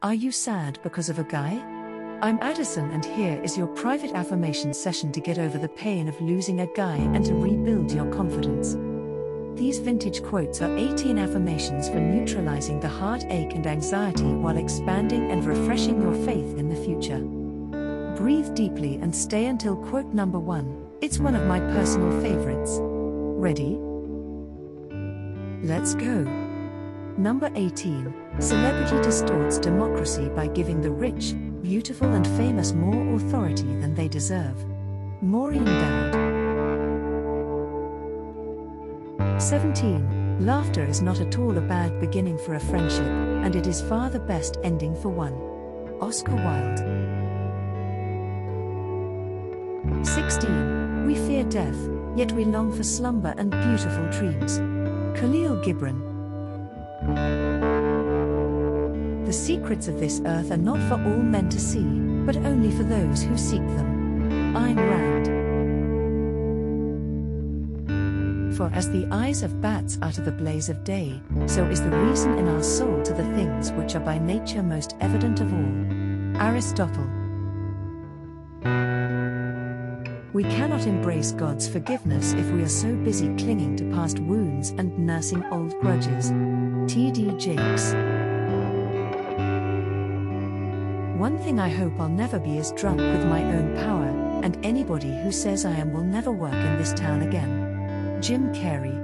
Are you sad because of a guy? I'm Addison, and here is your private affirmation session to get over the pain of losing a guy and to rebuild your confidence. These vintage quotes are 18 affirmations for neutralizing the heartache and anxiety while expanding and refreshing your faith in the future. Breathe deeply and stay until quote number 1. It's one of my personal favorites. Ready? Let's go. Number 18. Celebrity distorts democracy by giving the rich, beautiful and famous more authority than they deserve. Maureen Dowd. 17. Laughter is not at all a bad beginning for a friendship, and it is far the best ending for one. Oscar Wilde. 16. We fear death, yet we long for slumber and beautiful dreams. Khalil Gibran. The secrets of this earth are not for all men to see, but only for those who seek them. Ayn Rand. For as the eyes of bats are to the blaze of day, so is the reason in our soul to the things which are by nature most evident of all. Aristotle. We cannot embrace God's forgiveness if we are so busy clinging to past wounds and nursing old grudges. T.D. Jakes. One thing I hope I'll never be is drunk with my own power, and anybody who says I am will never work in this town again. Jim Carrey.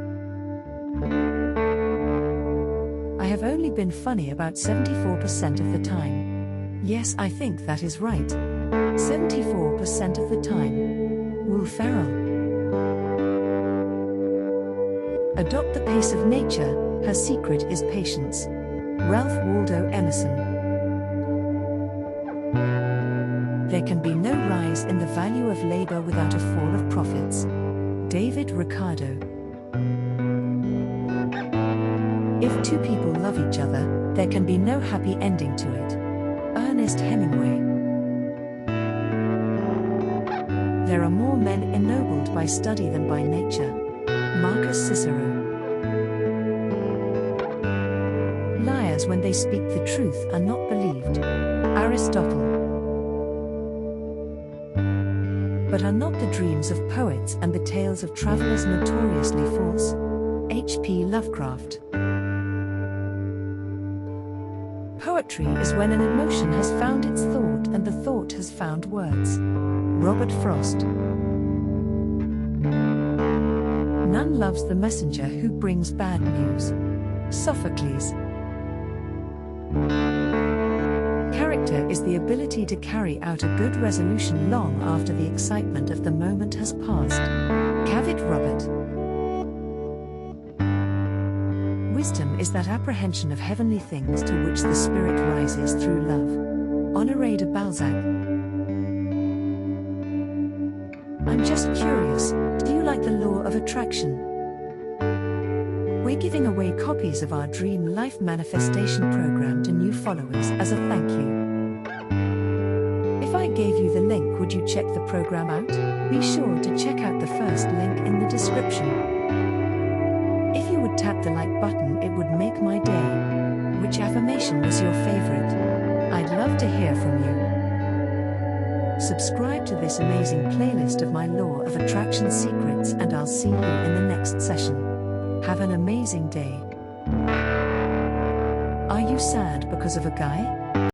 I have only been funny about 74% of the time. Yes, I think that is right. 74% of the time. Will Ferrell. Adopt the pace of nature, her secret is patience. Ralph Waldo Emerson. There can be no rise in the value of labor without a fall of profits. David Ricardo. If two people love each other, there can be no happy ending to it. Ernest Hemingway. There are more men ennobled by study than by nature. Marcus Cicero. Liars, when they speak the truth, are not believed. Aristotle. But are not the dreams of poets and the tales of travelers notoriously false? H.P. Lovecraft. Poetry is when an emotion has found its thought and the thought has found words. Robert Frost. None loves the messenger who brings bad news. Sophocles. Character is the ability to carry out a good resolution long after the excitement of the moment has passed. Cavett Robert. Wisdom is that apprehension of heavenly things to which the spirit rises through love. Honoré de Balzac. I'm just curious, do you like the law of attraction? We're giving away copies of our Dream Life Manifestation program to new followers as a thank you. If I gave you the link, would you check the program out? Be sure to check out the first link in the description. If you would tap the like button, it would make my day. Which affirmation was your favorite? I'd love to hear from you. Subscribe to this amazing playlist of my Law of Attraction secrets, and I'll see you in the next session. Have an amazing day. Are you sad because of a guy?